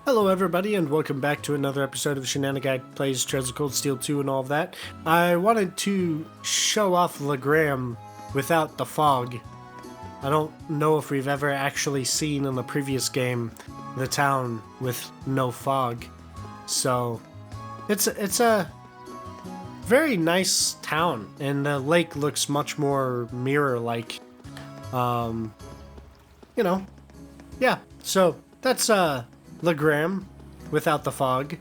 Hello everybody and welcome back to another episode of Shenanaguy Plays Treasure Cold Steel 2 and all of that. I wanted to show off Legram without the fog. I don't know if we've ever actually seen in the previous game the town with no fog. So it's a very nice town and the lake looks much more mirror-like. Yeah, so that's Legram without the fog,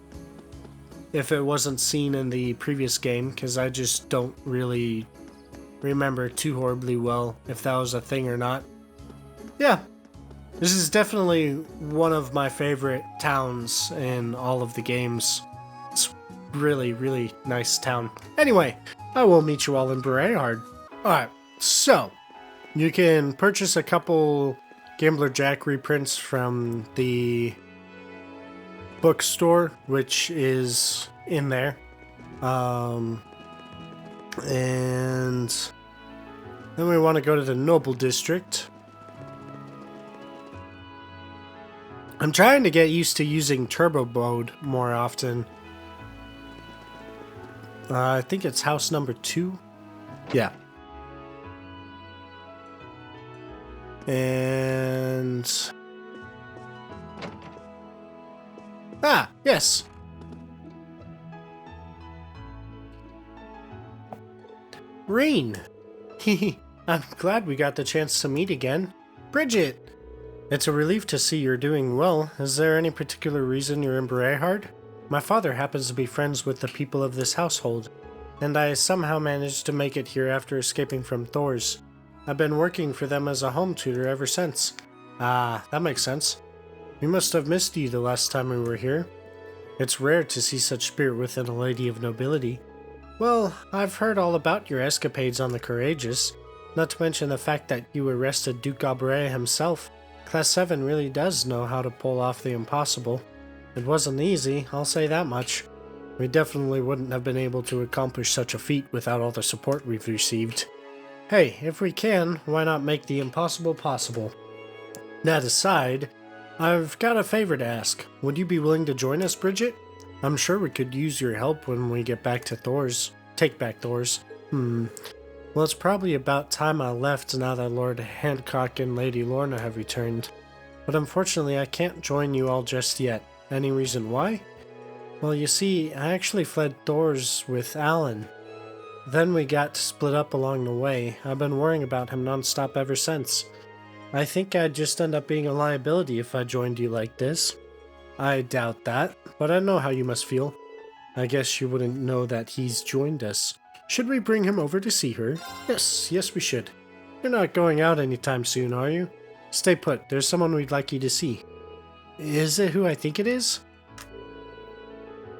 if it wasn't seen in the previous game, because I just don't really remember too horribly well if that was a thing or not. Yeah, this is definitely one of my favorite towns in all of the games. It's really, really nice town. Anyway, I will meet you all in Berehard. Alright, so you can purchase a couple Gambler Jack reprints from the bookstore, which is in there. And then we want to go to the Noble District. I'm trying to get used to using turbo mode more often. I think it's house number 2. Yeah. And yes. Rain. I'm glad we got the chance to meet again. Bridget! It's a relief to see you're doing well. Is there any particular reason you're in Berehard? My father happens to be friends with the people of this household, and I somehow managed to make it here after escaping from Thor's. I've been working for them as a home tutor ever since. Ah, that makes sense. We must have missed you the last time we were here. It's rare to see such spirit within a lady of nobility. Well, I've heard all about your escapades on the Courageous, not to mention the fact that you arrested Duke Aubrey himself. Class 7 really does know how to pull off the impossible. It wasn't easy, I'll say that much. We definitely wouldn't have been able to accomplish such a feat without all the support we've received. Hey, if we can, why not make the impossible possible? That aside, I've got a favor to ask. Would you be willing to join us, Bridget? I'm sure we could use your help when we get back to Thor's. Take back Thor's. Well, it's probably about time I left now that Lord Hancock and Lady Lorna have returned. But unfortunately, I can't join you all just yet. Any reason why? Well, you see, I actually fled Thor's with Alan. Then we got split up along the way. I've been worrying about him non-stop ever since. I think I'd just end up being a liability if I joined you like this. I doubt that, but I know how you must feel. I guess you wouldn't know that he's joined us. Should we bring him over to see her? Yes, we should. You're not going out anytime soon, are you? Stay put, there's someone we'd like you to see. Is it who I think it is?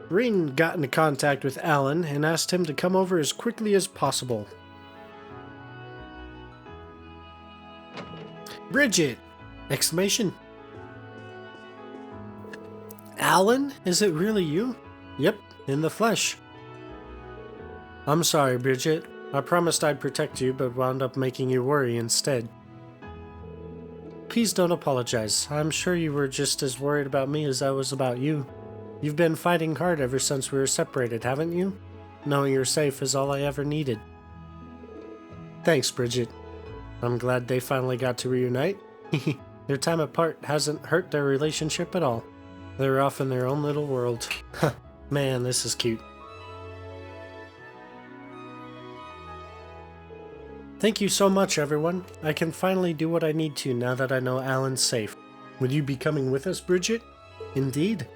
Reen got into contact with Alan and asked him to come over as quickly as possible. Bridget! Exclamation. Alan? Is it really you? Yep, in the flesh. I'm sorry, Bridget. I promised I'd protect you, but wound up making you worry instead. Please don't apologize. I'm sure you were just as worried about me as I was about you. You've been fighting hard ever since we were separated, haven't you? Knowing you're safe is all I ever needed. Thanks, Bridget. I'm glad they finally got to reunite. Their time apart hasn't hurt their relationship at all. They're off in their own little world. Man, this is cute. Thank you so much, everyone. I can finally do what I need to now that I know Alan's safe. Would you be coming with us, Bridget? Indeed.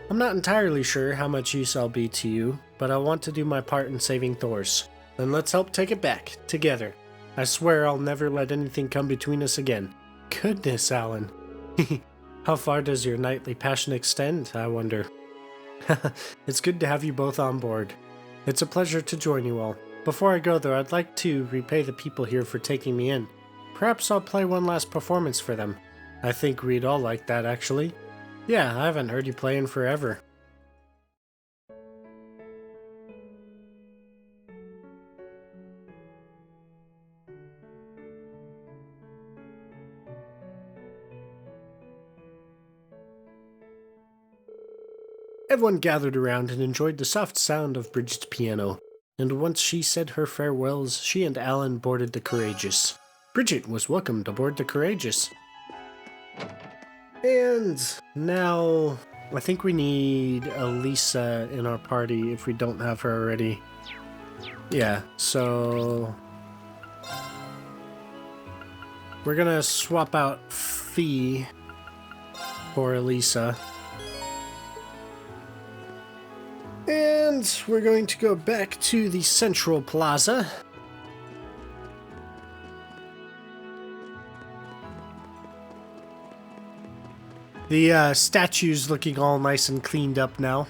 I'm not entirely sure how much use I'll be to you, but I want to do my part in saving Thor's. Then let's help take it back, together. I swear I'll never let anything come between us again. Goodness, Alan. How far does your nightly passion extend, I wonder? It's good to have you both on board. It's a pleasure to join you all. Before I go, though, I'd like to repay the people here for taking me in. Perhaps I'll play one last performance for them. I think we'd all like that, actually. Yeah, I haven't heard you play in forever. Everyone gathered around and enjoyed the soft sound of Bridget's piano, and once she said her farewells, she and Alan boarded the Courageous. Bridget was welcomed aboard the Courageous. And now, I think we need Elisa in our party if we don't have her already. Yeah, so we're gonna swap out Fee for Elisa. And we're going to go back to the Central Plaza. The statue's looking all nice and cleaned up now.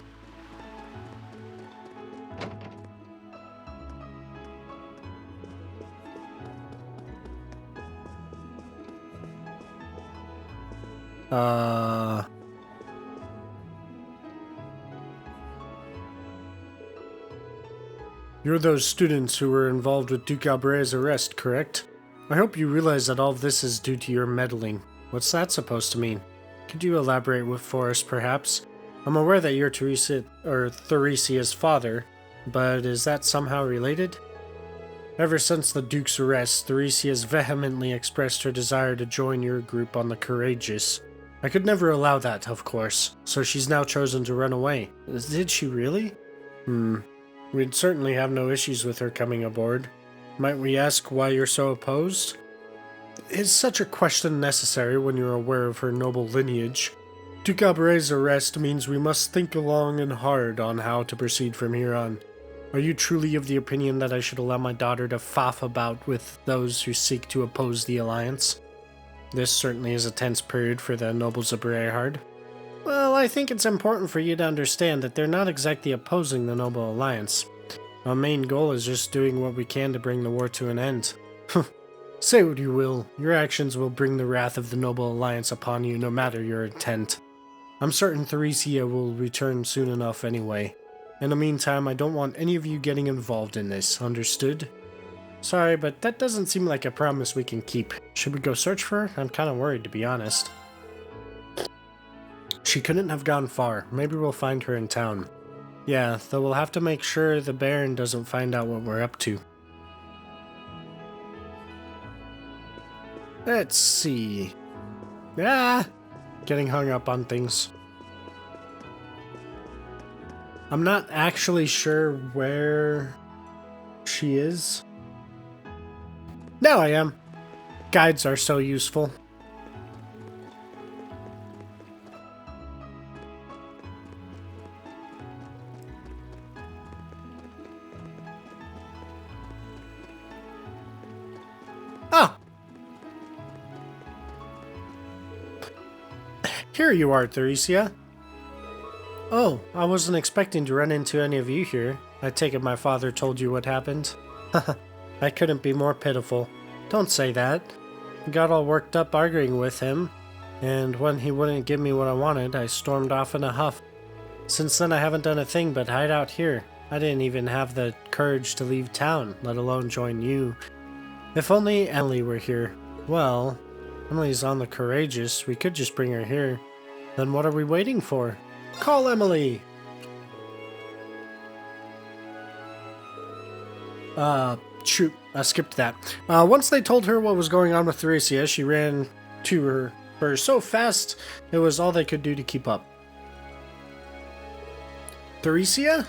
You're those students who were involved with Duke Albrecht's arrest, correct? I hope you realize that all of this is due to your meddling. What's that supposed to mean? Could you elaborate for us, perhaps? I'm aware that you're Theresia's father, but is that somehow related? Ever since the Duke's arrest, Theresia has vehemently expressed her desire to join your group on the Courageous. I could never allow that, of course, so she's now chosen to run away. Did she really? We'd certainly have no issues with her coming aboard. Might we ask why you're so opposed? Is such a question necessary when you're aware of her noble lineage? Duke Albrecht's arrest means we must think long and hard on how to proceed from here on. Are you truly of the opinion that I should allow my daughter to faff about with those who seek to oppose the alliance? This certainly is a tense period for the nobles of Brehard. Well, I think it's important for you to understand that they're not exactly opposing the Noble Alliance. Our main goal is just doing what we can to bring the war to an end. Say what you will, your actions will bring the wrath of the Noble Alliance upon you no matter your intent. I'm certain Theresia will return soon enough anyway. In the meantime, I don't want any of you getting involved in this, understood? Sorry, but that doesn't seem like a promise we can keep. Should we go search for her? I'm kind of worried, to be honest. She couldn't have gone far. Maybe we'll find her in town. Yeah, though we'll have to make sure the Baron doesn't find out what we're up to. Let's see. Getting hung up on things. I'm not actually sure where she is. Now I am. Guides are so useful. Ah! Here you are, Theresia. Oh, I wasn't expecting to run into any of you here. I take it my father told you what happened. I couldn't be more pitiful. Don't say that. I got all worked up arguing with him, and when he wouldn't give me what I wanted, I stormed off in a huff. Since then I haven't done a thing but hide out here. I didn't even have the courage to leave town, let alone join you. If only Emily were here. Well, Emily's on the Courageous. We could just bring her here. Then what are we waiting for? Call Emily! Shoot, I skipped that. Once they told her what was going on with Theresia, she ran to her so fast, it was all they could do to keep up. Theresia?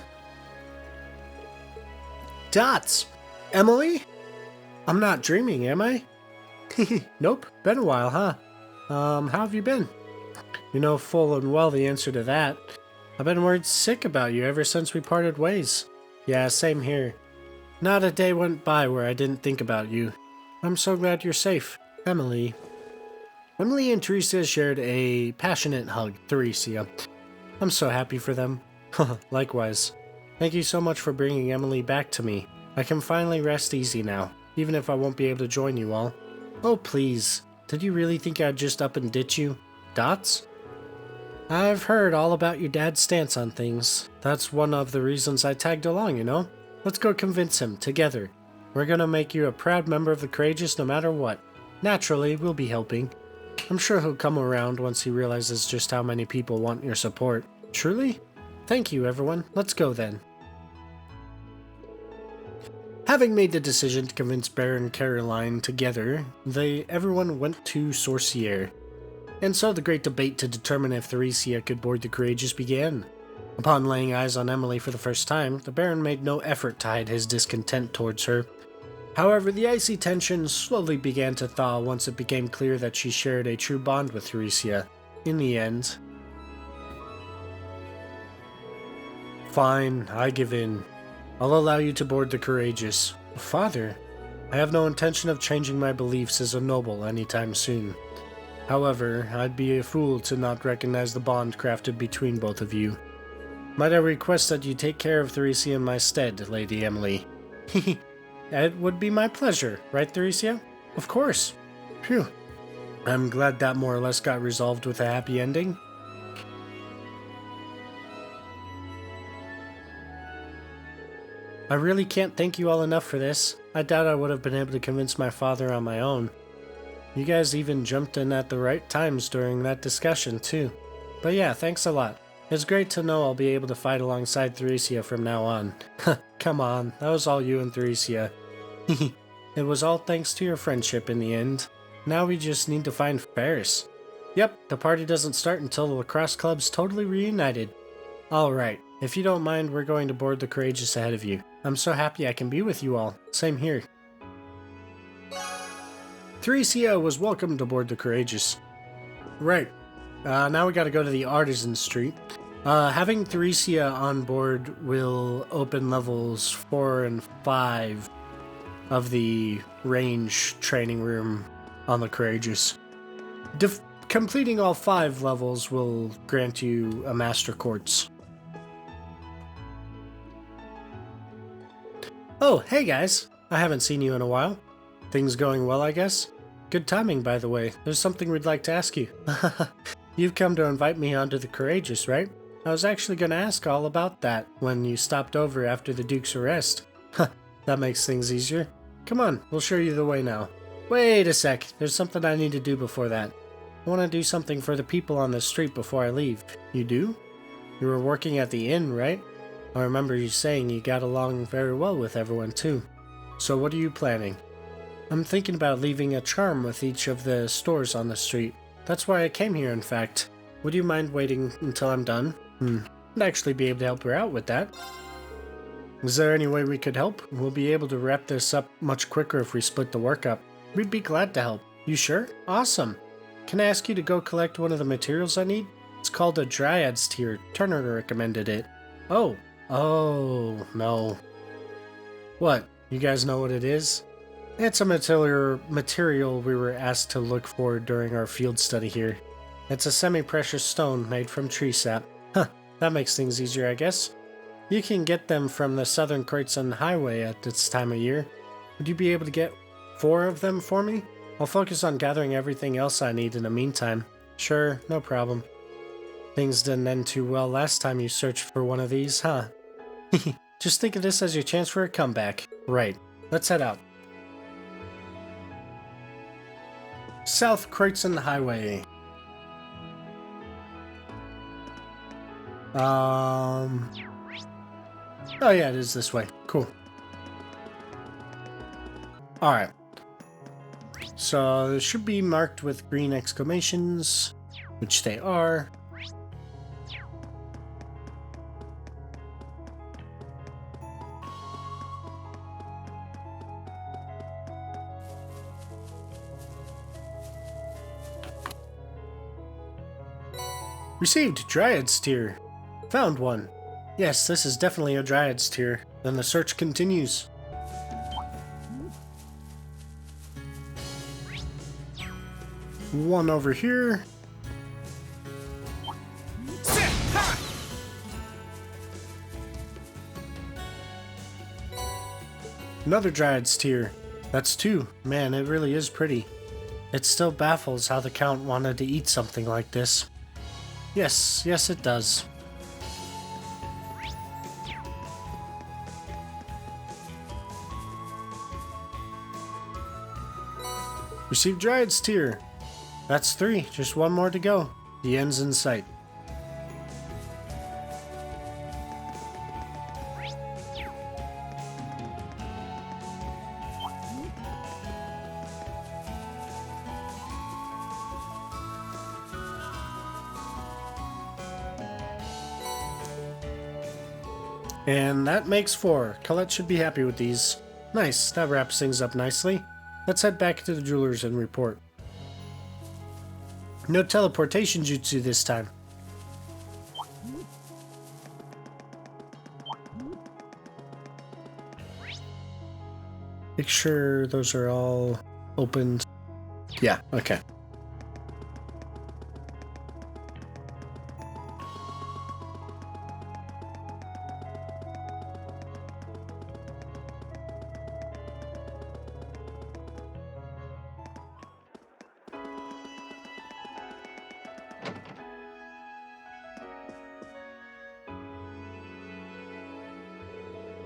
Dots! Emily? I'm not dreaming, am I? Nope, been a while, huh? How have you been? You know full and well the answer to that. I've been worried sick about you ever since we parted ways. Yeah, same here. Not a day went by where I didn't think about you. I'm so glad you're safe. Emily. Emily and Teresa shared a passionate hug. Theresia. I'm so happy for them. Likewise. Thank you so much for bringing Emily back to me. I can finally rest easy now, even if I won't be able to join you all. Oh, please. Did you really think I'd just up and ditch you? Dots? I've heard all about your dad's stance on things. That's one of the reasons I tagged along, you know? Let's go convince him, together. We're gonna make you a proud member of the Courageous no matter what. Naturally, we'll be helping. I'm sure he'll come around once he realizes just how many people want your support. Truly? Thank you, everyone. Let's go then. Having made the decision to convince Bear and Caroline together, everyone went to Sorcier. And so the great debate to determine if Theresia could board the Courageous began. Upon laying eyes on Emily for the first time, the Baron made no effort to hide his discontent towards her. However, the icy tension slowly began to thaw once it became clear that she shared a true bond with Theresia. In the end... Fine, I give in. I'll allow you to board the Courageous. Father, I have no intention of changing my beliefs as a noble anytime soon. However, I'd be a fool to not recognize the bond crafted between both of you. Might I request that you take care of Theresia in my stead, Lady Emily? It would be my pleasure, right, Theresia? Of course. Phew. I'm glad that more or less got resolved with a happy ending. I really can't thank you all enough for this. I doubt I would have been able to convince my father on my own. You guys even jumped in at the right times during that discussion, too. But yeah, thanks a lot. It's great to know I'll be able to fight alongside Theresia from now on. Come on, that was all you and Theresia. It was all thanks to your friendship in the end. Now we just need to find Ferris. Yep, the party doesn't start until the lacrosse club's totally reunited. Alright, if you don't mind, we're going to board the Courageous ahead of you. I'm so happy I can be with you all. Same here. Theresia was welcomed aboard the Courageous. Right. Now we gotta go to the Artisan Street. Having Theresia on board will open levels 4 and 5 of the range training room on the Courageous. Completing all 5 levels will grant you a Master Quartz. Oh, hey guys! I haven't seen you in a while. Things going well, I guess? Good timing, by the way. There's something we'd like to ask you. You've come to invite me onto the Courageous, right? I was actually going to ask all about that when you stopped over after the Duke's arrest. That makes things easier. Come on, we'll show you the way now. Wait a sec, there's something I need to do before that. I want to do something for the people on the street before I leave. You do? You were working at the inn, right? I remember you saying you got along very well with everyone too. So what are you planning? I'm thinking about leaving a charm with each of the stores on the street. That's why I came here, in fact. Would you mind waiting until I'm done? I'd actually be able to help her out with that. Is there any way we could help? We'll be able to wrap this up much quicker if we split the work up. We'd be glad to help. You sure? Awesome. Can I ask you to go collect one of the materials I need? It's called a Dryad's Tear. Turner recommended it. Oh, no. What? You guys know what it is? It's a material we were asked to look for during our field study here. It's a semi-precious stone made from tree sap. That makes things easier, I guess. You can get them from the southern Kreuzen highway at this time of year. Would you be able to get 4 of them for me? I'll focus on gathering everything else I need in the meantime. Sure, no problem. Things didn't end too well last time you searched for one of these, huh? Just think of this as your chance for a comeback. Right, let's head out. South Kreuzen Highway. Oh yeah, it is this way. Cool. Alright. So, it should be marked with green exclamations, which they are. Received Dryad's Tear. Found one. Yes, this is definitely a Dryad's Tear. Then the search continues. One over here. Another Dryad's Tear. That's 2. Man, it really is pretty. It still baffles how the Count wanted to eat something like this. Yes, it does. Received Dryad's Tear. That's 3, just 1 more to go. The end's in sight. And that makes 4. Colette should be happy with these. Nice, that wraps things up nicely. Let's head back to the jeweler's and report. No teleportation jutsu this time. Make sure those are all opened. Yeah, okay.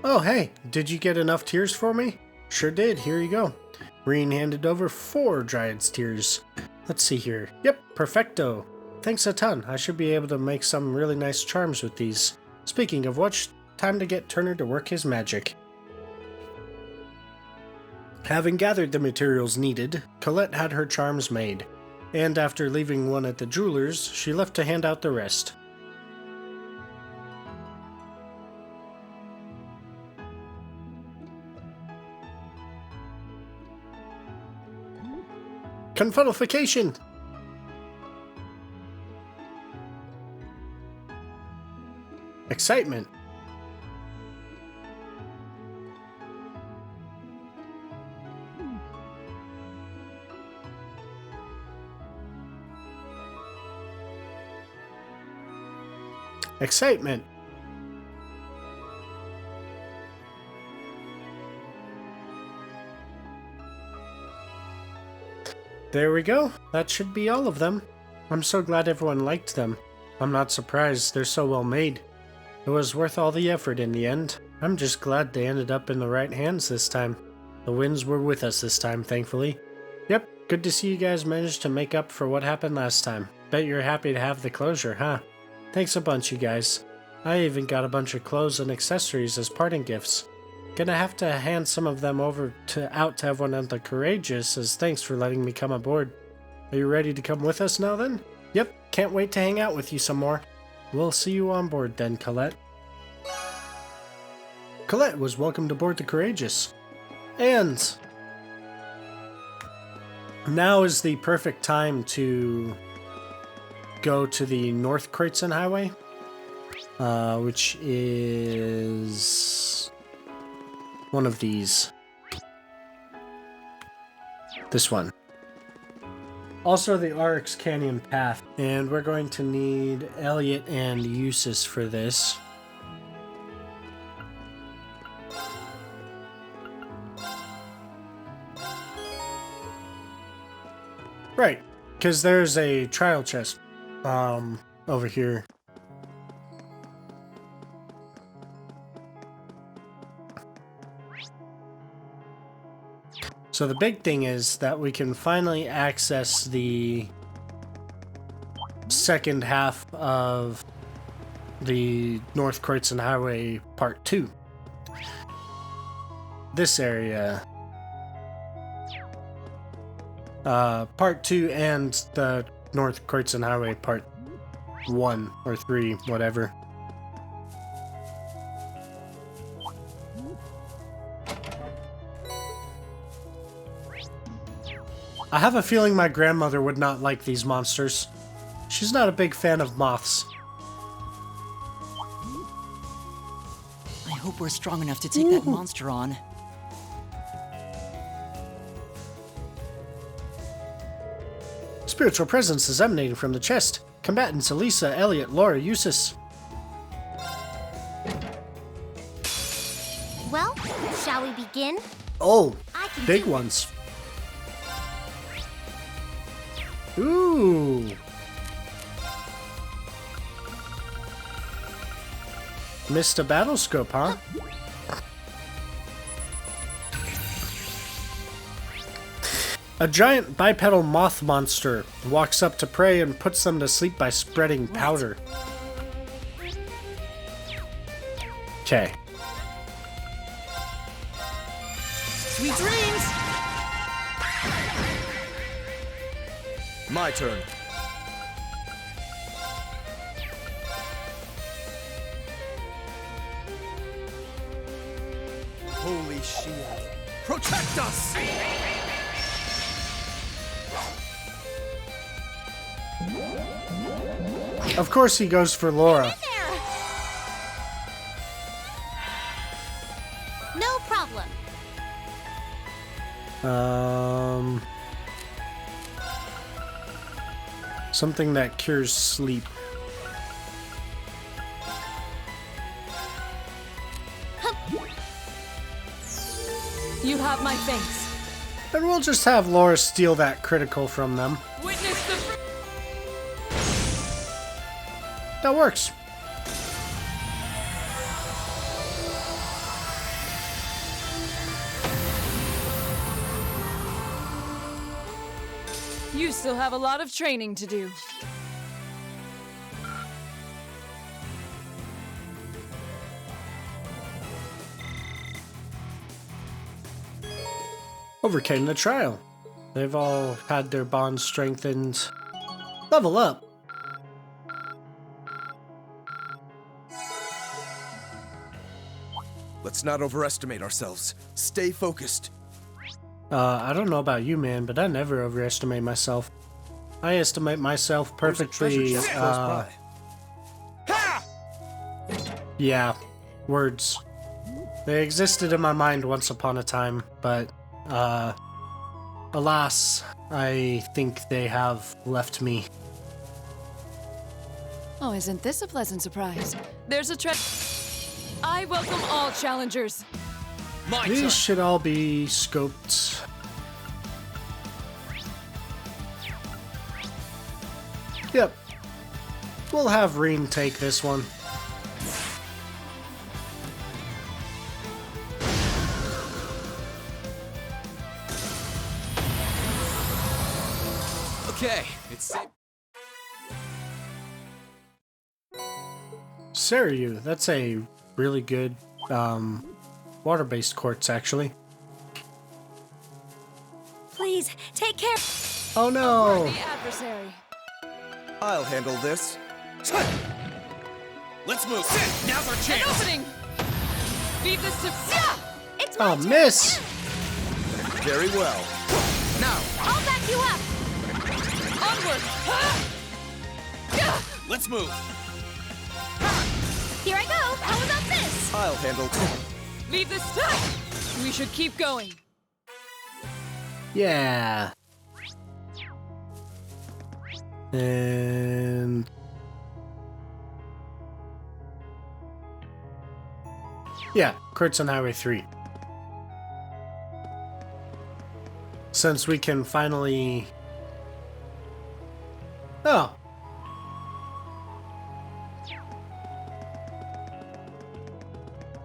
Oh, hey, did you get enough tears for me? Sure did, here you go. Reen handed over 4 Dryad's tears. Let's see here. Yep, perfecto. Thanks a ton. I should be able to make some really nice charms with these. Speaking of which, time to get Turner to work his magic. Having gathered the materials needed, Colette had her charms made, and after leaving one at the jeweler's, she left to hand out the rest. Confuddlification! Excitement. Excitement. There we go. That should be all of them. I'm so glad everyone liked them. I'm not surprised, they're so well made. It was worth all the effort in the end. I'm just glad they ended up in the right hands this time. The winds were with us this time, thankfully. Yep, good to see you guys managed to make up for what happened last time. Bet you're happy to have the closure, huh? Thanks a bunch, you guys. I even got a bunch of clothes and accessories as parting gifts. Gonna have to hand some of them over to everyone at the Courageous as thanks for letting me come aboard. Are you ready to come with us now then? Yep, can't wait to hang out with you some more. We'll see you on board then, Colette. Colette was welcomed aboard the Courageous. And now is the perfect time to go to the North Kreuzen Highway, which is one of these. This one. Also the Oryx Canyon Path. And we're going to need Elliot and Eustace for this. Right, because there's a trial chest over here. So the big thing is that we can finally access the second half of the North Kreuzen Highway Part 2. This area. Part 2 and the North Kreuzen Highway Part 1 or 3, whatever. I have a feeling my grandmother would not like these monsters. She's not a big fan of moths. I hope we're strong enough to take that monster on. Spiritual presence is emanating from the chest. Combatants Elisa, Elliot, Laura, Eustace. Well, shall we begin? Oh, I can big do it. ones. Ooh. Missed a battle scope, huh? A giant bipedal moth monster walks up to prey and puts them to sleep by spreading powder. Okay. Sweet dreams! My turn. shield. Protect us! Of course he goes for Laura. There! No problem. Something that cures sleep. You have my face. And we'll just have Laura steal that critical from them. Witness the... That works. You still have a lot of training to do. Overcame the trial. They've all had their bonds strengthened. Level up. Let's not overestimate ourselves. Stay focused. I don't know about you, man, but I never overestimate myself. I estimate myself perfectly, There's a treasure chest close by. yeah, words. They existed in my mind once upon a time, but, alas, I think they have left me. Oh, isn't this a pleasant surprise? There's a I welcome all challengers. My turn. These should all be scoped. Yep. We'll have Reem take this one. Okay, it's safe. Saryu, that's a really good water-based quartz, actually. Please, take care. Oh no! The adversary. I'll handle this. Let's move. Now's our An chance. opening. Beat this to... It's my Oh, turn. miss! Very well. Now, I'll back you up. Onward. let's move. Here I go. How about this? I'll handle. Leave this... We should keep going. Yeah. And... yeah, Kreuzen Highway 3. Since we can finally... oh.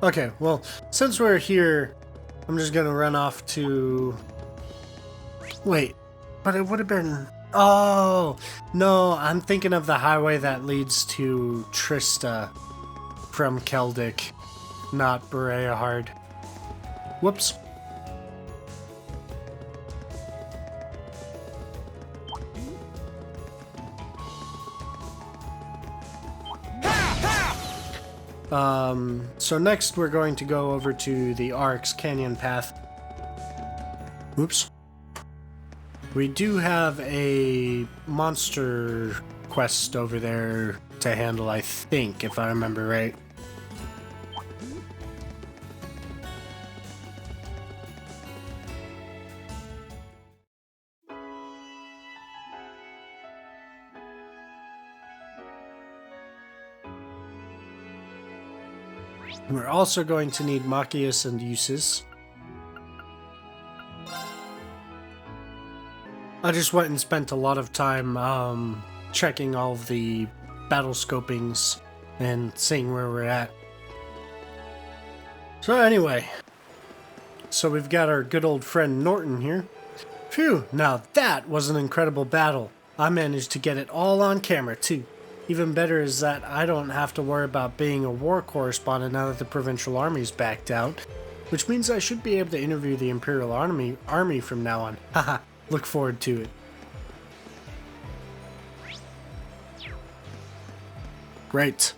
Okay, well, since we're here, I'm just gonna run off to... wait, but it would have been... oh, no, I'm thinking of the highway that leads to Trista from Keldic, not Bereahard. Whoops. So next we're going to go over to the Arx Canyon Path. Oops. We do have a monster quest over there to handle, I think, if I remember right. We're also going to need Machias and Uses. I just went and spent a lot of time checking all of the battle scopings and seeing where we're at. So anyway, so we've got our good old friend Norton here. Phew, now that was an incredible battle. I managed to get it all on camera too. Even better is that I don't have to worry about being a war correspondent now that the provincial army's backed out, which means I should be able to interview the Imperial Army from now on. Haha, look forward to it. Great.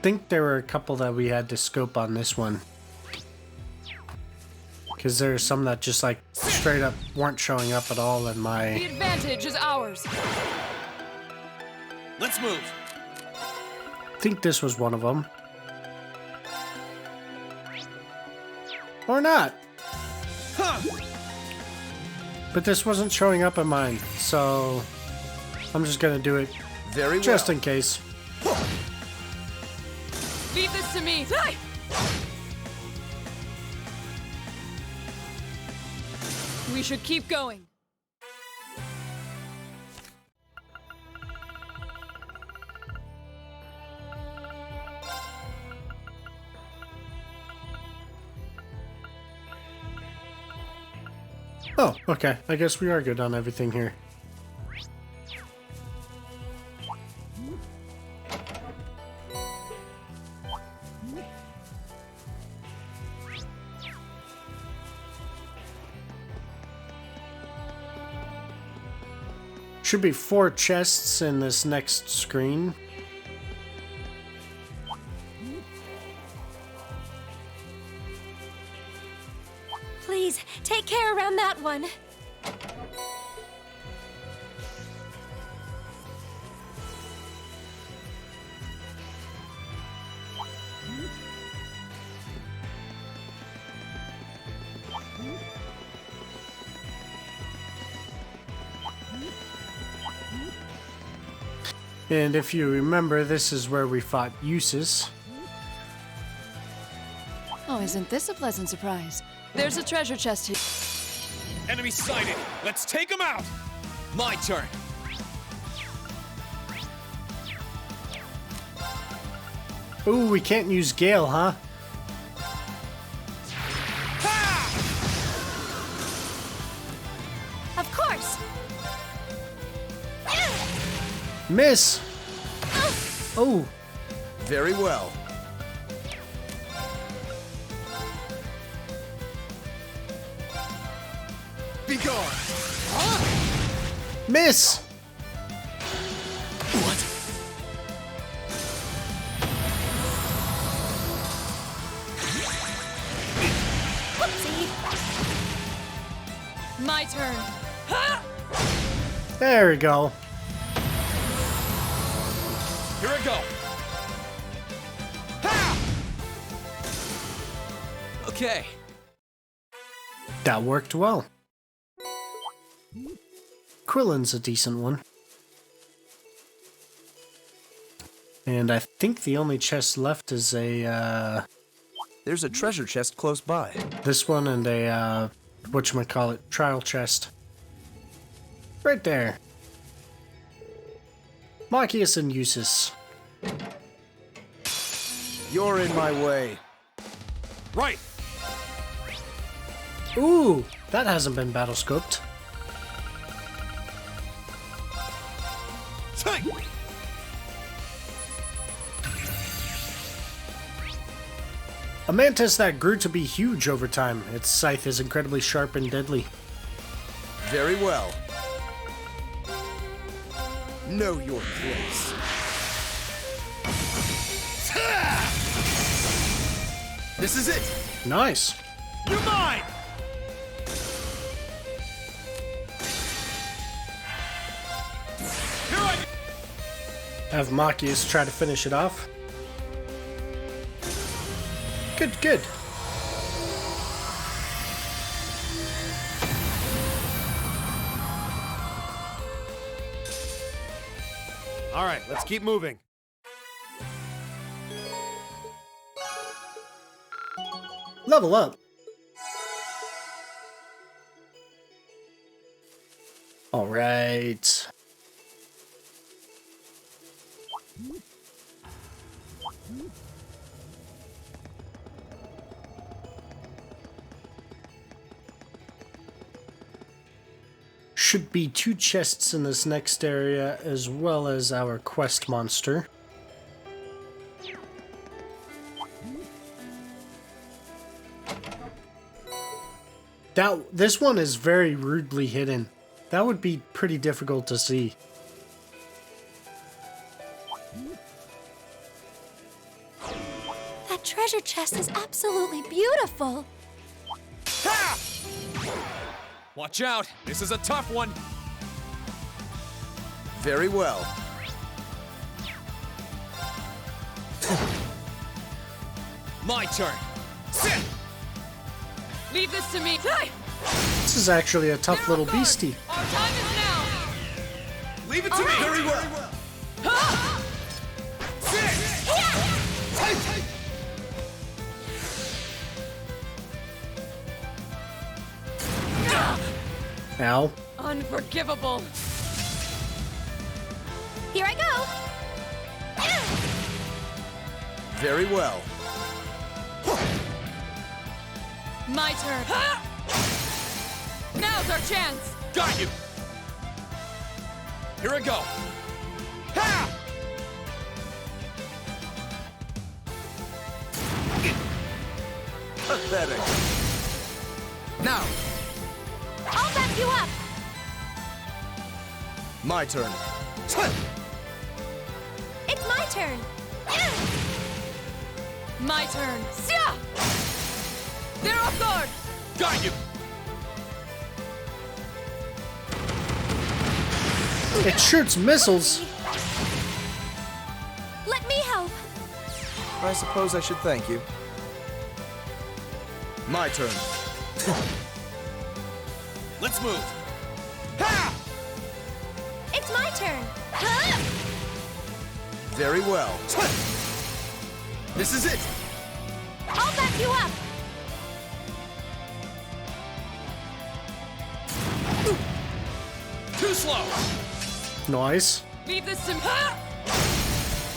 think there were a couple that we had to scope on this one. Because there are some that just like straight up weren't showing up at all in The my... advantage is ours. Let's move. I think this was one of them. Or not. Huh. But this wasn't showing up in mine, so I'm just gonna do it Very well. just in case. Leave this to me. We should keep going. Oh, okay. I guess we are good on everything here. Should be 4 chests in this next screen. Please, take care around that one. And if you remember, this is where we fought Uses. Oh, isn't this a pleasant surprise? There's a treasure chest here. Enemy sighted. Let's take him out. My turn. Ooh, we can't use Gale, huh? Of course. Miss! Oh, Very well. Be gone. miss! What? Whoopsie. My turn. There we go. Here I go. Ha! Okay. That worked well. Kreuzen's a decent one. And I think the only chest left is a, There's a treasure chest close by. this one and a, whatchamacallit, trial chest. Right there. Marcius and Usus. You're in my way. Right. Ooh, that hasn't been battle scoped. Take. A mantis that grew to be huge over time. Its scythe is incredibly sharp and deadly. Very well. Know your place. This is it. Nice. You're mine. Here I Have Marcius try to finish it off. Good, good. All right, let's keep moving. Level up. All right. Should be 2 chests in this next area, as well as our quest monster. This one is very rudely hidden. That would be pretty difficult to see. treasure chest is absolutely beautiful. Ha! Watch out, this is a tough one. Very well. My turn. Sit! Leave this to me. This is actually a tough little beastie. Our time is now. Leave it to me! Very well. Sit! Ow. Unforgivable. Here I go. Very well. My turn. Now's our chance. Got you! Here I go. Ha! Pathetic. Now, I'll back you up. my turn. It's my turn. My turn. Sia! They're off guard. Got you! It shoots missiles. Let me help. I suppose I should thank you. My turn. Let's move. Ha! It's my turn. Huh? Very well. This is it. I'll back you up. Too slow. Nice. Leave this to me.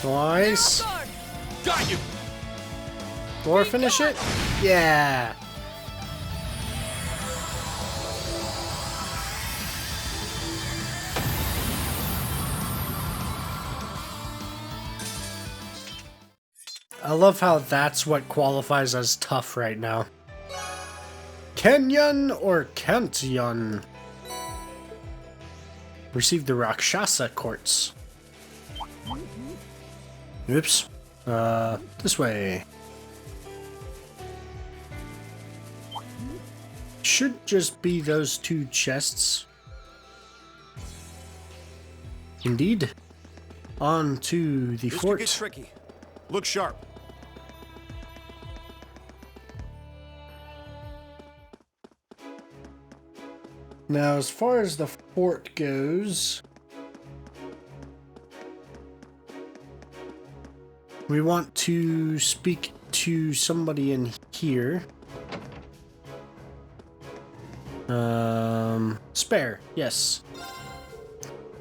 Nice. Off guard. Got you! Or finish it? Yeah. I love how that's what qualifies as tough right now. Kenyan or Kantyan? Received the Rakshasa quartz. Oops. This way. Should just be those two chests. Indeed. On to the This could fort. get tricky. Look sharp. Now, as far as the fort goes, we want to speak to somebody in here. Spare, yes.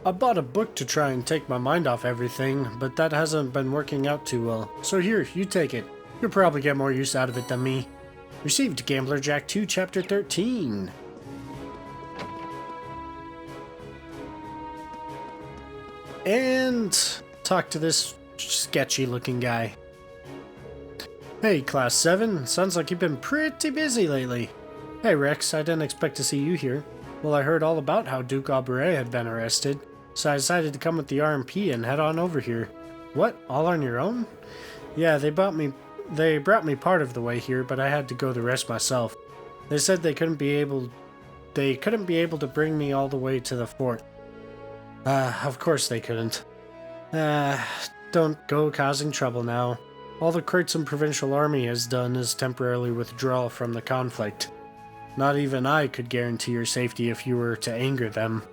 I bought a book to try and take my mind off everything, but that hasn't been working out too well. So here, you take it. You'll probably get more use out of it than me. Received Gambler Jack 2, Chapter 13. And talk to this sketchy looking guy. Hey, Class 7. Sounds like you've been pretty busy lately. Hey, Rex. I didn't expect to see you here. Well, I heard all about how Duke Aubrey had been arrested, so I decided to come with the RMP and head on over here. What? All on your own? Yeah, they brought me part of the way here, but I had to go the rest myself. They said they couldn't be able to bring me all the way to the fort. Of course they couldn't. Don't go causing trouble now. All the Kreuzen Provincial Army has done is temporarily withdraw from the conflict. Not even I could guarantee your safety if you were to anger them.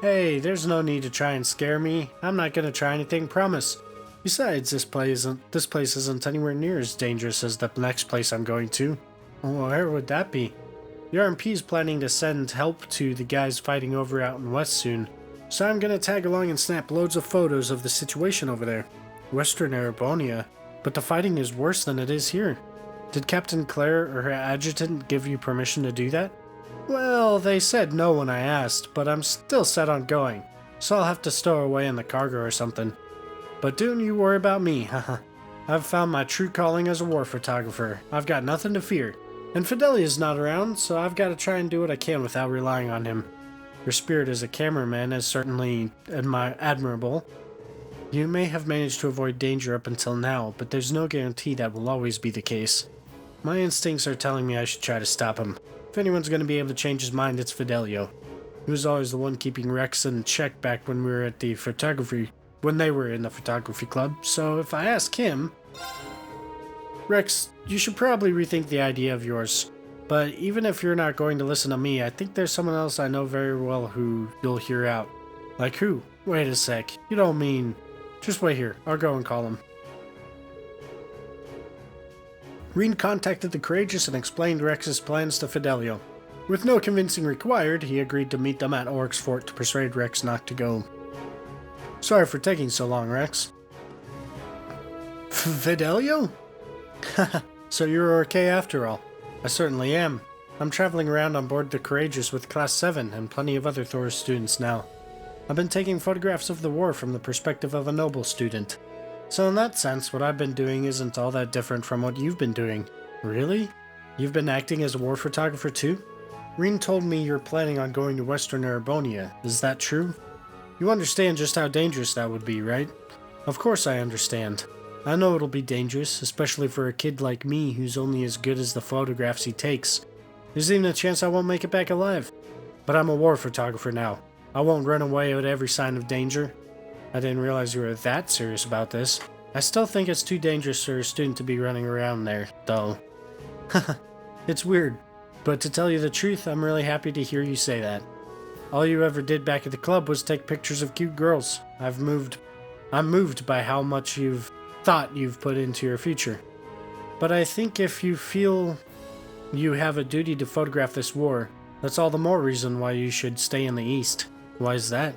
Hey, there's no need to try and scare me. I'm not gonna try anything, promise. Besides, this place isn't anywhere near as dangerous as the next place I'm going to. Where would that be? The RMP is planning to send help to the guys fighting over out in West soon. So I'm gonna tag along and snap loads of photos of the situation over there. Western Arabonia. But the fighting is worse than it is here. Did Captain Claire or her adjutant give you permission to do that? Well, they said no when I asked, but I'm still set on going. So I'll have to stow away in the cargo or something. But don't you worry about me, haha. I've found my true calling as a war photographer. I've got nothing to fear. And Fidelia's not around, so I've got to try and do what I can without relying on him. Your spirit as a cameraman is certainly admirable. You may have managed to avoid danger up until now, but there's no guarantee that will always be the case. My instincts are telling me I should try to stop him. If anyone's going to be able to change his mind, it's Fidelio. He was always the one keeping Rex in check back when we were at the photography... when they were in the photography club, so if I ask him... Rex, you should probably rethink the idea of yours. But even if you're not going to listen to me, I think there's someone else I know very well who you'll hear out. Like who? Wait a sec. You don't mean... Just wait here. I'll go and call him. Reen contacted the Courageous and explained Rex's plans to Fidelio. With no convincing required, he agreed to meet them at Oryx Fort to persuade Rex not to go. Sorry for taking so long, Rex. Fidelio? So you're okay after all. I certainly am. I'm traveling around on board the Courageous with Class 7 and plenty of other Thor students now. I've been taking photographs of the war from the perspective of a noble student. So in that sense, what I've been doing isn't all that different from what you've been doing. Really? You've been acting as a war photographer too? Reen told me you're planning on going to Western Erebonia. Is that true? You understand just how dangerous that would be, right? Of course I understand. I know it'll be dangerous, especially for a kid like me who's only as good as the photographs he takes. There's even a chance I won't make it back alive. But I'm a war photographer now. I won't run away at every sign of danger. I didn't realize you were that serious about this. I still think it's too dangerous for a student to be running around there, though. It's weird, but to tell you the truth, I'm really happy to hear you say that. All you ever did back at the club was take pictures of cute girls. I'm moved by how much you've put into your future. But I think if you feel you have a duty to photograph this war, that's all the more reason why you should stay in the East. Why is that?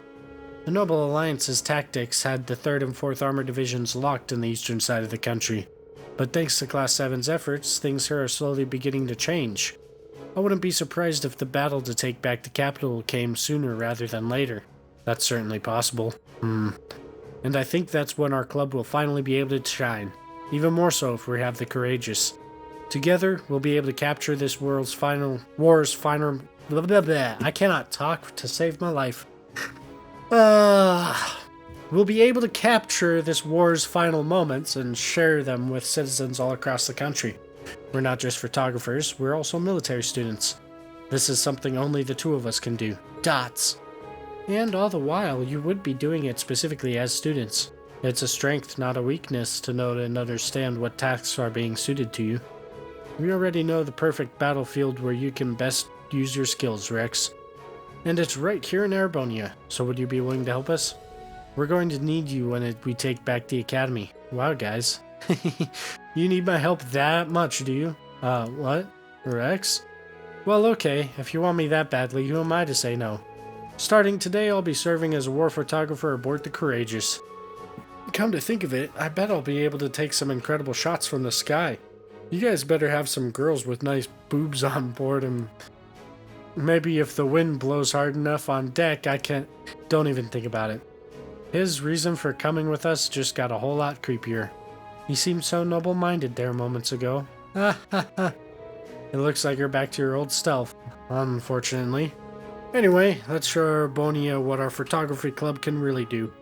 The Noble Alliance's tactics had the 3rd and 4th Armored Divisions locked in the eastern side of the country. But thanks to Class 7's efforts, things here are slowly beginning to change. I wouldn't be surprised if the battle to take back the capital came sooner rather than later. That's certainly possible. And I think that's when our club will finally be able to shine. Even more so if we have the Courageous. Together, we'll be able to capture this war's final... Blah, blah, blah. I cannot talk to save my life. We'll be able to capture this war's final moments and share them with citizens all across the country. We're not just photographers, we're also military students. This is something only the two of us can do. Dots. And all the while, you would be doing it specifically as students. It's a strength, not a weakness, to know and understand what tasks are being suited to you. We already know the perfect battlefield where you can best use your skills, Rex. And it's right here in Erebonia, so would you be willing to help us? We're going to need you when we take back the academy. Wow, guys. You need my help that much, do you? What? Rex? Well, okay, if you want me that badly, who am I to say no? Starting today, I'll be serving as a war photographer aboard the Courageous. Come to think of it, I bet I'll be able to take some incredible shots from the sky. You guys better have some girls with nice boobs on board, and maybe if the wind blows hard enough on deck, I can't... Don't even think about it. His reason for coming with us just got a whole lot creepier. He seemed so noble-minded there moments ago. Ha ha ha. It looks like you're back to your old self, unfortunately. Anyway, let's show Erebonia what our photography club can really do.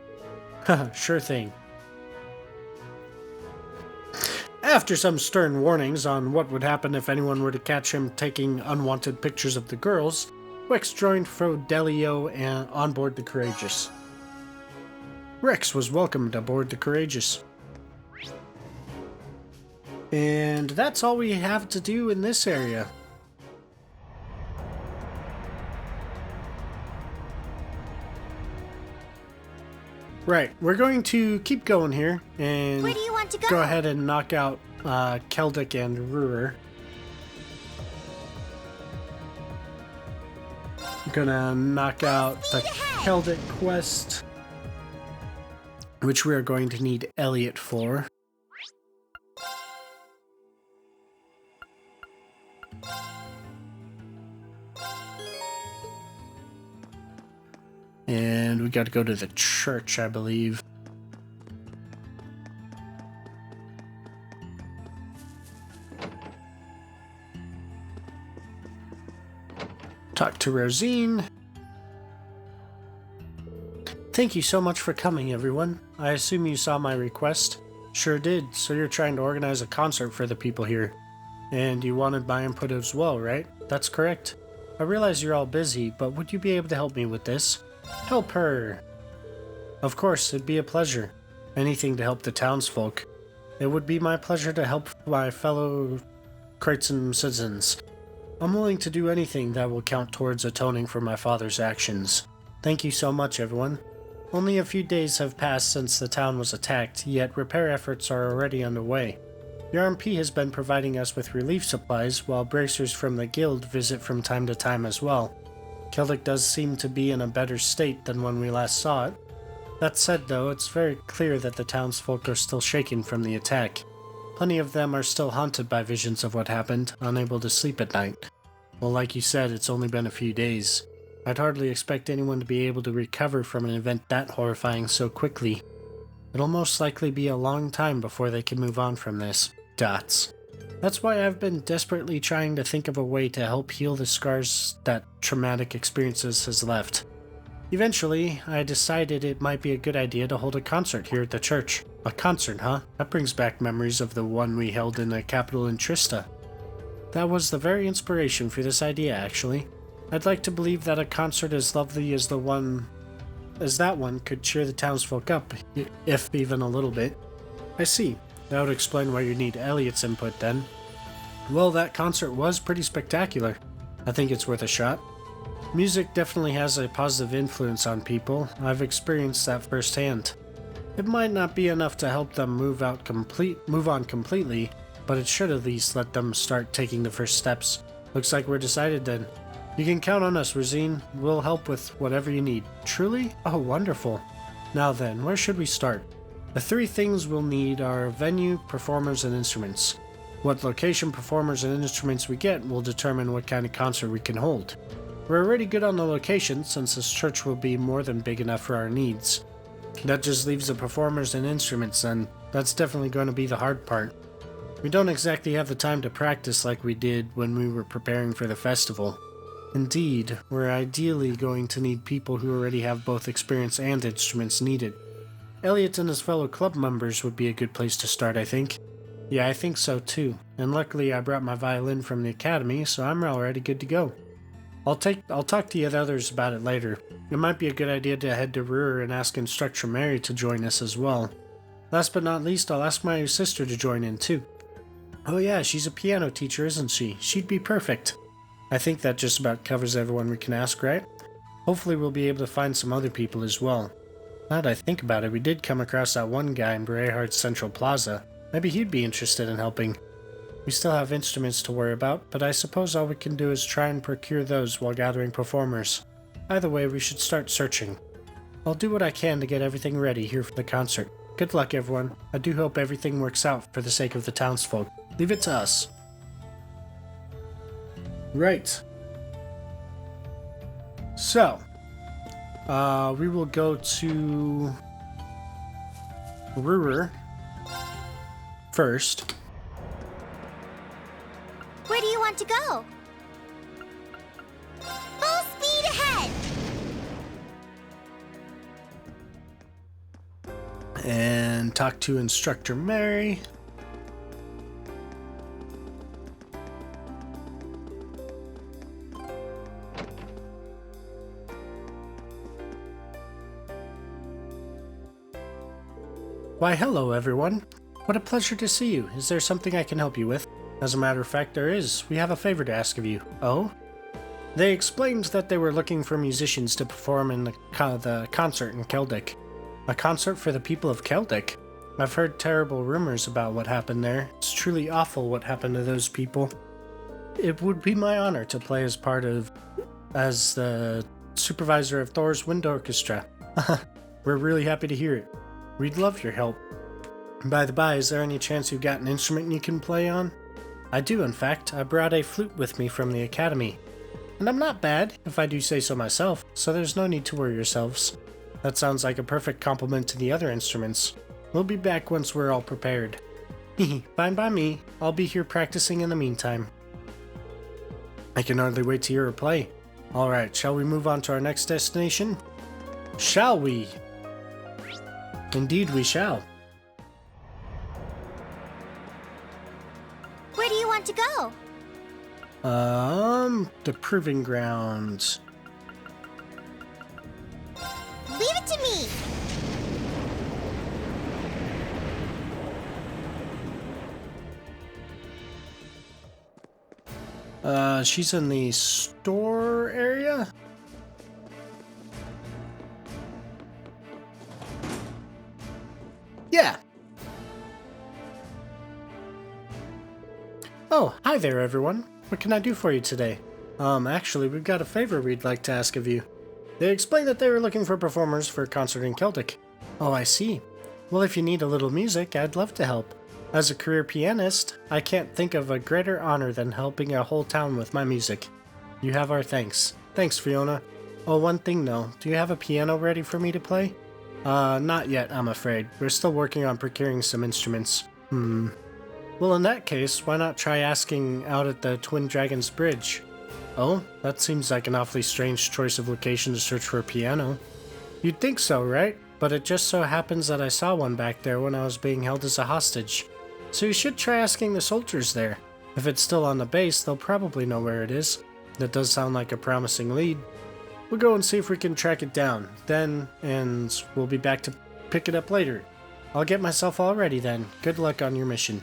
Haha, sure thing. After some stern warnings on what would happen if anyone were to catch him taking unwanted pictures of the girls, Rex joined Fidelio on board the Courageous. Rex was welcomed aboard the Courageous. And that's all we have to do in this area. Right, we're going to keep going here, and Where do you want to go? go ahead and knock out Keldic and Ruhr. I'm gonna knock out the Keldic quest, which we are going to need Elliot for. And we got to go to the church, I believe. Talk to Rosine. Thank you so much for coming, everyone. I assume you saw my request? Sure did, so you're trying to organize a concert for the people here. And you wanted my input as well, right? That's correct. I realize you're all busy, but would you be able to help me with this? Help her! Of course, it'd be a pleasure. Anything to help the townsfolk. It would be my pleasure to help my fellow Kreuzen citizens. I'm willing to do anything that will count towards atoning for my father's actions. Thank you so much, everyone. Only a few days have passed since the town was attacked, yet repair efforts are already underway. The RMP has been providing us with relief supplies, while bracers from the guild visit from time to time as well. Celtic does seem to be in a better state than when we last saw it. That said, though, it's very clear that the townsfolk are still shaken from the attack. Plenty of them are still haunted by visions of what happened, unable to sleep at night. Well, like you said, it's only been a few days. I'd hardly expect anyone to be able to recover from an event that horrifying so quickly. It'll most likely be a long time before they can move on from this. Dots. That's why I've been desperately trying to think of a way to help heal the scars that traumatic experiences has left. Eventually, I decided it might be a good idea to hold a concert here at the church. A concert, huh? That brings back memories of the one we held in the capital in Trista. That was the very inspiration for this idea, actually. I'd like to believe that a concert as lovely as that one could cheer the townsfolk up, if even a little bit. I see. That would explain why you need Elliot's input then. Well, that concert was pretty spectacular. I think it's worth a shot. Music definitely has a positive influence on people. I've experienced that firsthand. It might not be enough to help them move on completely, but it should at least let them start taking the first steps. Looks like we're decided then. You can count on us, Rosine. We'll help with whatever you need. Truly? Oh, wonderful. Now then, where should we start? The three things we'll need are venue, performers, and instruments. What location, performers, and instruments we get will determine what kind of concert we can hold. We're already good on the location, since this church will be more than big enough for our needs. That just leaves the performers and instruments, and that's definitely going to be the hard part. We don't exactly have the time to practice like we did when we were preparing for the festival. Indeed, we're ideally going to need people who already have both experience and instruments needed. Elliot and his fellow club members would be a good place to start, I think. Yeah, I think so too, and luckily I brought my violin from the academy, so I'm already good to go. I'll talk to the others about it later. It might be a good idea to head to Ruhr and ask Instructor Mary to join us as well. Last but not least, I'll ask my sister to join in too. Oh yeah, she's a piano teacher, isn't she? She'd be perfect. I think that just about covers everyone we can ask, right? Hopefully we'll be able to find some other people as well. Now that I think about it, we did come across that one guy in Brehardt's Central Plaza. Maybe he'd be interested in helping. We still have instruments to worry about, but I suppose all we can do is try and procure those while gathering performers. Either way, we should start searching. I'll do what I can to get everything ready here for the concert. Good luck, everyone. I do hope everything works out for the sake of the townsfolk. Leave it to us. Right. So, we will go to Ruhr first. Where do you want to go? Full speed ahead! And talk to Instructor Mary. Why, hello everyone. What a pleasure to see you. Is there something I can help you with? As a matter of fact, there is. We have a favor to ask of you. Oh? They explained that they were looking for musicians to perform in the concert in Celtic. A concert for the people of Celtic? I've heard terrible rumors about what happened there. It's truly awful what happened to those people. It would be my honor to play as the supervisor of Thor's Wind Orchestra. We're really happy to hear it. We'd love your help. By the by, is there any chance you've got an instrument you can play on? I do, in fact. I brought a flute with me from the academy. And I'm not bad, if I do say so myself, so there's no need to worry yourselves. That sounds like a perfect complement to the other instruments. We'll be back once we're all prepared. Fine by me. I'll be here practicing in the meantime. I can hardly wait to hear her play. Alright, shall we move on to our next destination? Shall we? Indeed we shall. Where do you want to go? The proving grounds. Leave it to me! She's in the store area? Yeah. Oh, hi there, everyone. What can I do for you today? Actually, we've got a favor we'd like to ask of you. They explained that they were looking for performers for a concert in Celtic. Oh, I see. Well, if you need a little music, I'd love to help. As a career pianist, I can't think of a greater honor than helping a whole town with my music. You have our thanks. Thanks, Fiona. Oh, one thing though, do you have a piano ready for me to play? Not yet, I'm afraid. We're still working on procuring some instruments. Well, in that case, why not try asking out at the Twin Dragons Bridge? Oh, that seems like an awfully strange choice of location to search for a piano. You'd think so, right? But it just so happens that I saw one back there when I was being held as a hostage. So you should try asking the soldiers there. If it's still on the base, they'll probably know where it is. That does sound like a promising lead. We'll go and see if we can track it down. And we'll be back to pick it up later. I'll get myself all ready then. Good luck on your mission.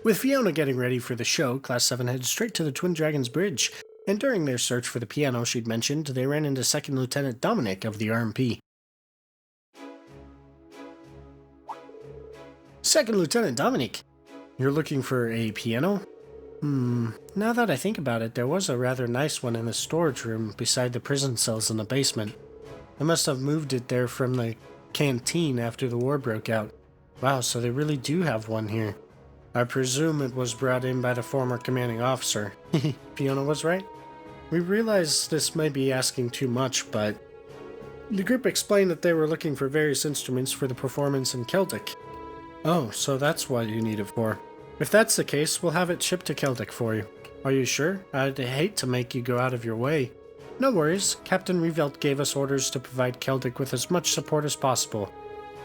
With Fiona getting ready for the show, Class 7 headed straight to the Twin Dragons Bridge. And during their search for the piano she'd mentioned, they ran into 2nd Lieutenant Dominic of the RMP. 2nd Lieutenant Dominic, you're looking for a piano? Now that I think about it, there was a rather nice one in the storage room beside the prison cells in the basement. I must have moved it there from the canteen after the war broke out. Wow, so they really do have one here. I presume it was brought in by the former commanding officer. Fiona was right. We realize this may be asking too much, but the group explained that they were looking for various instruments for the performance in Celtic. Oh, so that's what you need it for. If that's the case, we'll have it shipped to Celtic for you. Are you sure? I'd hate to make you go out of your way. No worries. Captain Revelt gave us orders to provide Celtic with as much support as possible.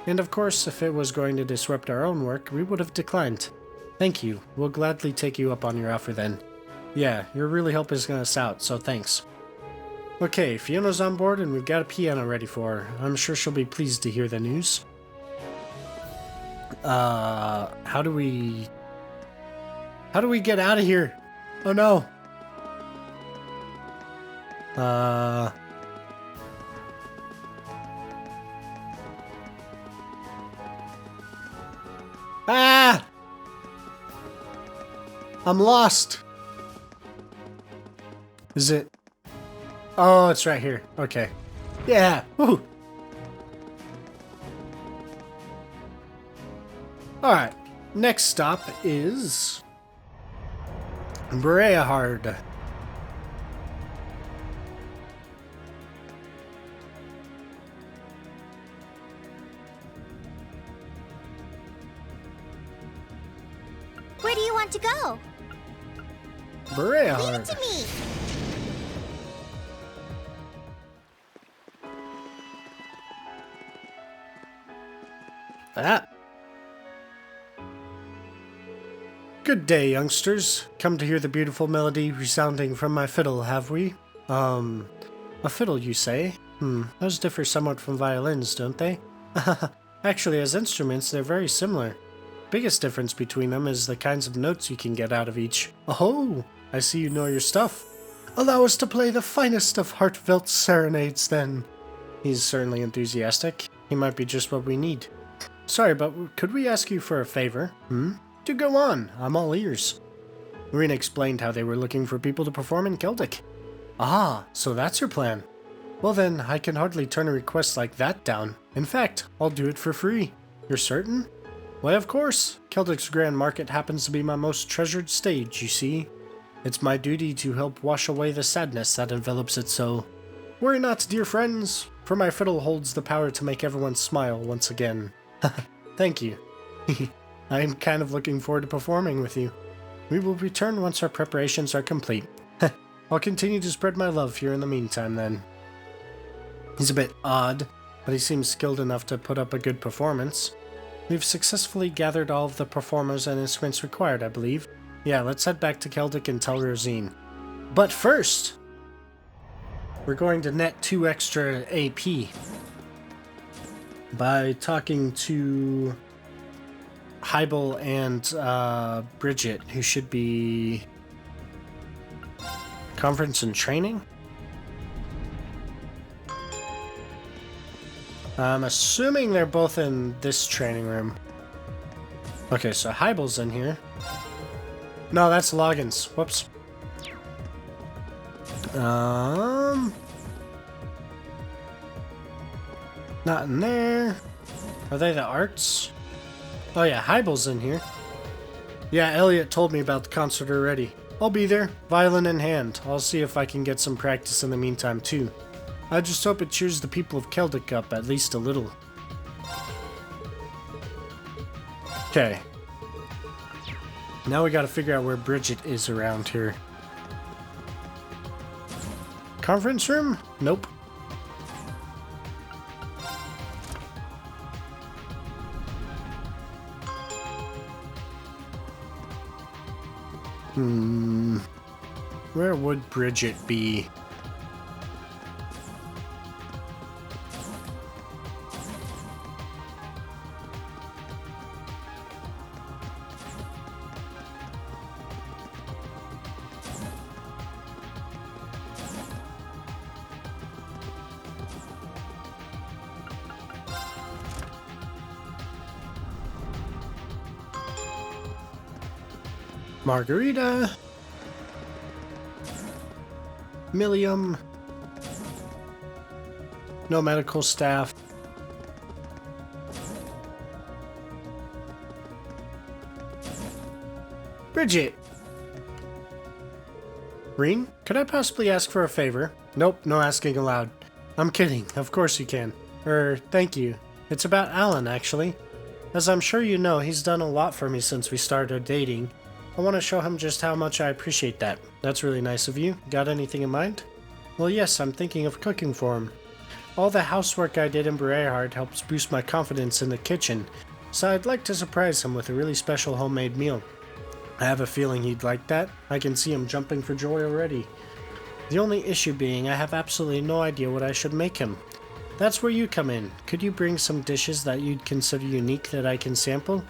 And of course, if it was going to disrupt our own work, we would have declined. Thank you. We'll gladly take you up on your offer then. Yeah, you're really helping us out, so thanks. Okay, Fiona's on board and we've got a piano ready for her. I'm sure she'll be pleased to hear the news. How do we get out of here? Oh no. Ah! I'm lost. Is it? Oh, it's right here. Okay. Yeah. Woo. Alright. Next stop is Breahard. Where do you want to go? Leave it Breahard. to me! Ah. Good day, youngsters. Come to hear the beautiful melody resounding from my fiddle, have we? A fiddle, you say? Those differ somewhat from violins, don't they? Actually, as instruments, they're very similar. Biggest difference between them is the kinds of notes you can get out of each. Oh, I see you know your stuff. Allow us to play the finest of heartfelt serenades, then. He's certainly enthusiastic. He might be just what we need. Sorry, but could we ask you for a favor? Do go on. I'm all ears. Marina explained how they were looking for people to perform in Celtic. Ah, so that's your plan. Well then, I can hardly turn a request like that down. In fact, I'll do it for free. You're certain? Why, of course. Celtic's Grand Market happens to be my most treasured stage, you see. It's my duty to help wash away the sadness that envelops it so. Worry not, dear friends, for my fiddle holds the power to make everyone smile once again. Thank you. I'm kind of looking forward to performing with you. We will return once our preparations are complete. I'll continue to spread my love here in the meantime then. He's a bit odd, but he seems skilled enough to put up a good performance. We've successfully gathered all of the performers and instruments required, I believe. Yeah, let's head back to Celtic and tell Rosine. But first, we're going to net 2 extra AP by talking to Hybel and Bridget, who should be conference and training? I'm assuming they're both in this training room. Okay, so Hybel's in here. No, that's Loggins. Whoops. Not in there. Are they the arts? Oh yeah, Hybel's in here. Yeah, Elliot told me about the concert already. I'll be there, violin in hand. I'll see if I can get some practice in the meantime too. I just hope it cheers the people of Celtic up at least a little. Okay. Now we gotta figure out where Bridget is around here. Conference room? Nope. Where would Bridget be? Margarita, Milliam, no medical staff. Bridget! Reen, could I possibly ask for a favor? Nope, no asking aloud. I'm kidding, of course you can. Thank you. It's about Alan, actually. As I'm sure you know, he's done a lot for me since we started dating. I want to show him just how much I appreciate that. That's really nice of you. Got anything in mind? Well, yes, I'm thinking of cooking for him. All the housework I did in Breahard helps boost my confidence in the kitchen, so I'd like to surprise him with a really special homemade meal. I have a feeling he'd like that. I can see him jumping for joy already. The only issue being I have absolutely no idea what I should make him. That's where you come in. Could you bring some dishes that you'd consider unique that I can sample?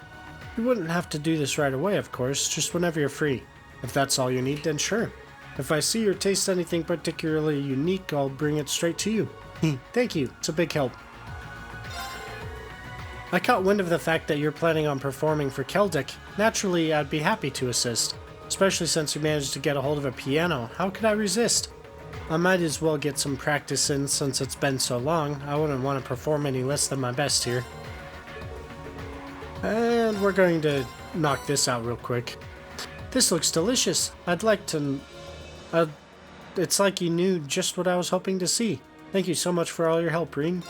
You wouldn't have to do this right away, of course, just whenever you're free. If that's all you need, then sure. If I see or taste anything particularly unique, I'll bring it straight to you. Thank you, it's a big help. I caught wind of the fact that you're planning on performing for Celtic. Naturally, I'd be happy to assist, especially since you managed to get a hold of a piano. How could I resist? I might as well get some practice in since it's been so long. I wouldn't want to perform any less than my best here. And we're going to knock this out real quick. This looks delicious. I'd like to... it's like you knew just what I was hoping to see. Thank you so much for all your help, Reen.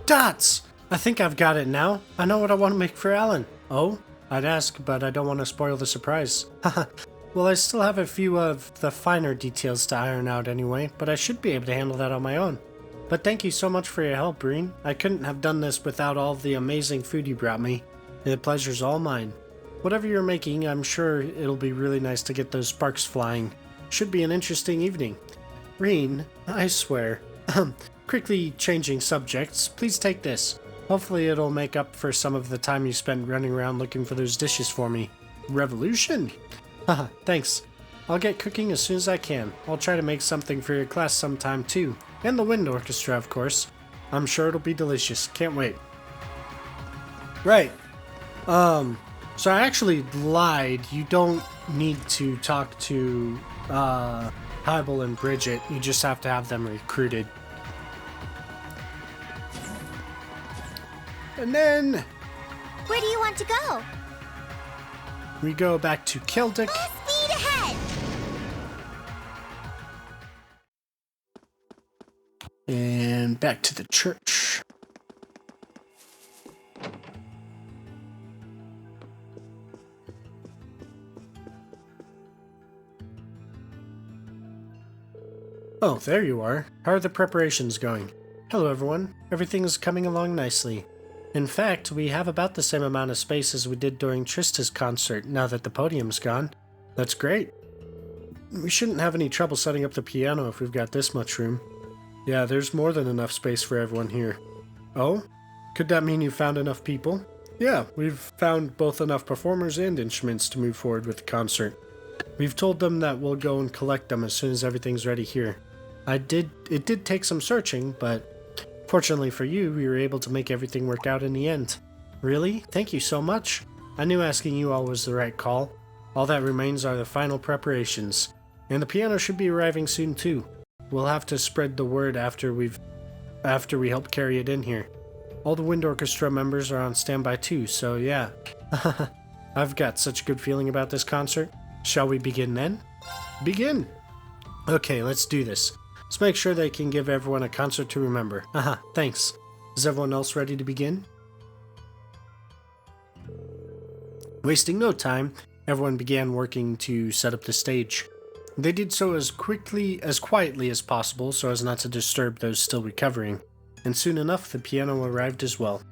Dots! I think I've got it now. I know what I want to make for Alan. Oh? I'd ask, but I don't want to spoil the surprise. Haha. Well, I still have a few of the finer details to iron out anyway, but I should be able to handle that on my own. But thank you so much for your help, Reen. I couldn't have done this without all the amazing food you brought me. The pleasure's all mine. Whatever you're making, I'm sure it'll be really nice to get those sparks flying. Should be an interesting evening. Reen, I swear. Quickly changing subjects, please take this. Hopefully it'll make up for some of the time you spent running around looking for those dishes for me. Revolution? Haha, thanks. I'll get cooking as soon as I can. I'll try to make something for your class sometime too. And the wind orchestra, of course. I'm sure it'll be delicious. Can't wait. Right. So I actually lied. You don't need to talk to, Hybel and Bridget. You just have to have them recruited. And then... Where do you want to go? we go back to Celtic. Full speed ahead! And back to the church. Oh, there you are. How are the preparations going? Hello everyone. Everything is coming along nicely. In fact, we have about the same amount of space as we did during Trista's concert now that the podium's gone. That's great. We shouldn't have any trouble setting up the piano if we've got this much room. Yeah, there's more than enough space for everyone here. Oh? Could that mean you found enough people? Yeah, we've found both enough performers and instruments to move forward with the concert. We've told them that we'll go and collect them as soon as everything's ready here. It did take some searching, but fortunately for you, we were able to make everything work out in the end. Really? Thank you so much. I knew asking you all was the right call. All that remains are the final preparations. And the piano should be arriving soon too. We'll have to spread the word after we help carry it in here. All the wind orchestra members are on standby too, so yeah. I've got such a good feeling about this concert. Shall we begin then? Begin! Okay, let's do this. Let's make sure they can give everyone a concert to remember. Haha, thanks. Is everyone else ready to begin? Wasting no time, everyone began working to set up the stage. They did so as quietly as possible so as not to disturb those still recovering, and soon enough the piano arrived as well.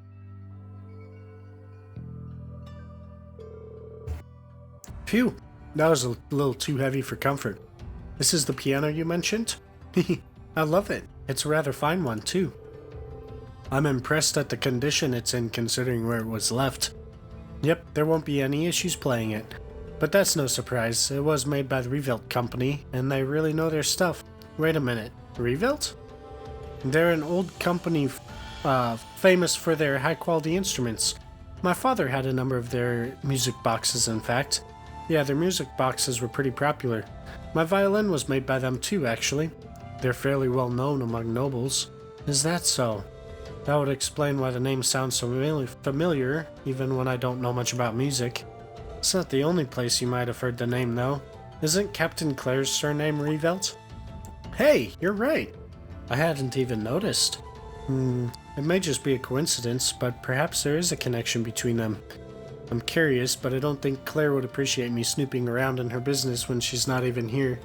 Phew, that was a little too heavy for comfort. This is the piano you mentioned? I love it. It's a rather fine one too. I'm impressed at the condition it's in considering where it was left. Yep, there won't be any issues playing it. But that's no surprise, it was made by the Revelt company, and they really know their stuff. Wait a minute, Revelt? They're an old company famous for their high-quality instruments. My father had a number of their music boxes, in fact. Yeah, their music boxes were pretty popular. My violin was made by them too, actually. They're fairly well known among nobles. Is that so? That would explain why the name sounds so familiar, even when I don't know much about music. It's not the only place you might have heard the name, though. Isn't Captain Claire's surname Revelt? Hey, you're right. I hadn't even noticed. It may just be a coincidence, but perhaps there is a connection between them. I'm curious, but I don't think Claire would appreciate me snooping around in her business when she's not even here.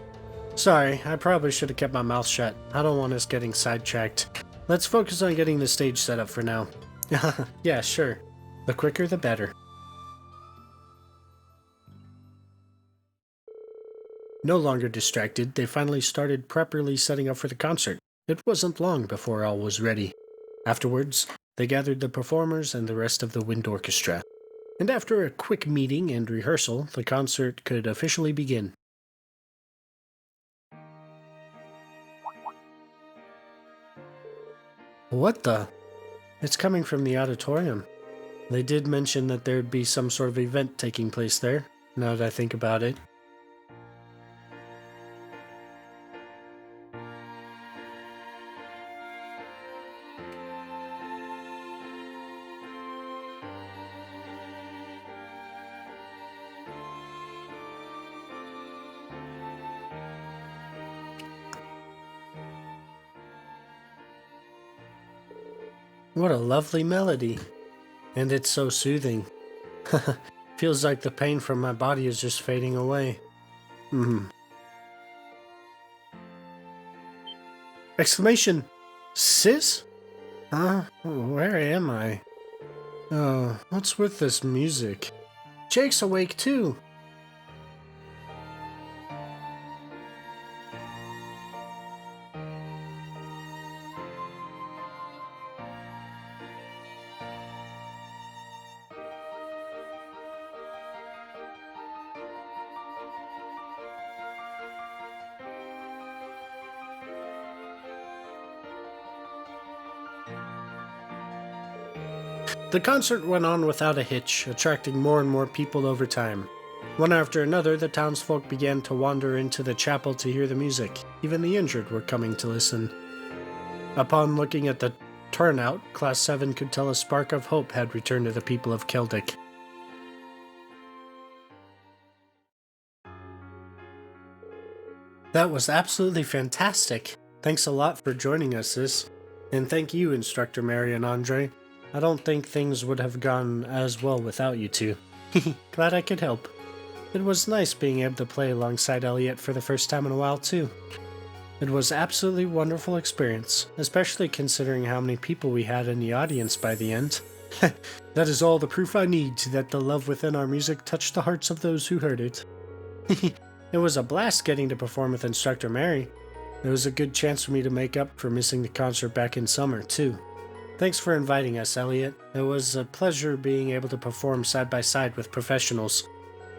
Sorry, I probably should have kept my mouth shut. I don't want us getting sidetracked. Let's focus on getting the stage set up for now. Yeah, sure. The quicker the better. No longer distracted, they finally started properly setting up for the concert. It wasn't long before all was ready. Afterwards, they gathered the performers and the rest of the wind orchestra. And after a quick meeting and rehearsal, the concert could officially begin. What the? It's coming from the auditorium. They did mention that there'd be some sort of event taking place there, now that I think about it. What a lovely melody. And it's so soothing. Feels like the pain from my body is just fading away. Exclamation! Sis? Huh? Where am I? Oh, what's with this music? Jake's awake too! The concert went on without a hitch, attracting more and more people over time. One after another, the townsfolk began to wander into the chapel to hear the music. Even the injured were coming to listen. Upon looking at the turnout, Class 7 could tell a spark of hope had returned to the people of Keldic. That was absolutely fantastic. Thanks a lot for joining us, sis. And thank you, Instructor Mary and Andre. I don't think things would have gone as well without you two. Glad I could help. It was nice being able to play alongside Elliot for the first time in a while, too. It was absolutely wonderful experience, especially considering how many people we had in the audience by the end. That is all the proof I need that the love within our music touched the hearts of those who heard it. It was a blast getting to perform with Instructor Mary. It was a good chance for me to make up for missing the concert back in summer, too. Thanks for inviting us, Elliot. It was a pleasure being able to perform side by side with professionals.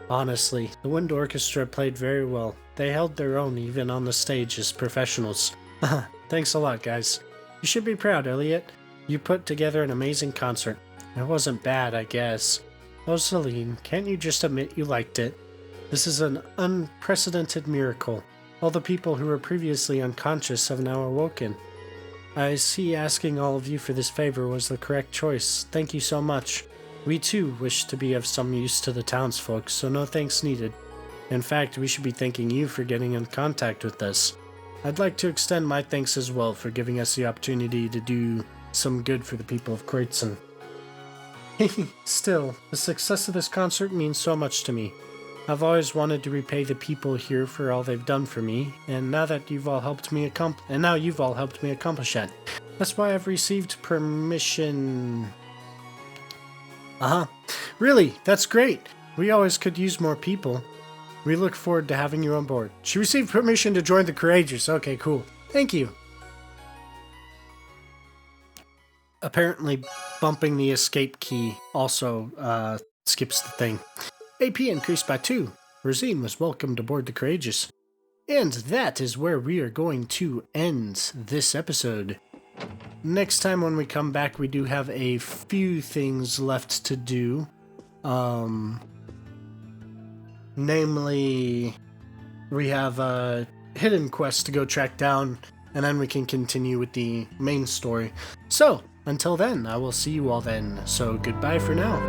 Honestly, the wind orchestra played very well. They held their own even on the stage as professionals. Thanks a lot, guys. You should be proud, Elliot. You put together an amazing concert. It wasn't bad, I guess. Oh, Celine, can't you just admit you liked it? This is an unprecedented miracle. All the people who were previously unconscious have now awoken. I see asking all of you for this favor was the correct choice. Thank you so much. We too wish to be of some use to the townsfolk, so no thanks needed. In fact, we should be thanking you for getting in contact with us. I'd like to extend my thanks as well for giving us the opportunity to do some good for the people of Kreuzen. Still, the success of this concert means so much to me. I've always wanted to repay the people here for all they've done for me, and now you've all helped me accomplish that. That's why I've received permission. Really, that's great. We always could use more people. We look forward to having you on board. She received permission to join the Courageous. Okay, cool. Thank you. Apparently, bumping the escape key also skips the thing. AP increased by 2. Rosine was welcomed aboard the Courageous. And that is where we are going to end this episode. Next time when we come back, we do have a few things left to do. Namely, we have a hidden quest to go track down, and then we can continue with the main story. So, until then, I will see you all then. So, goodbye for now.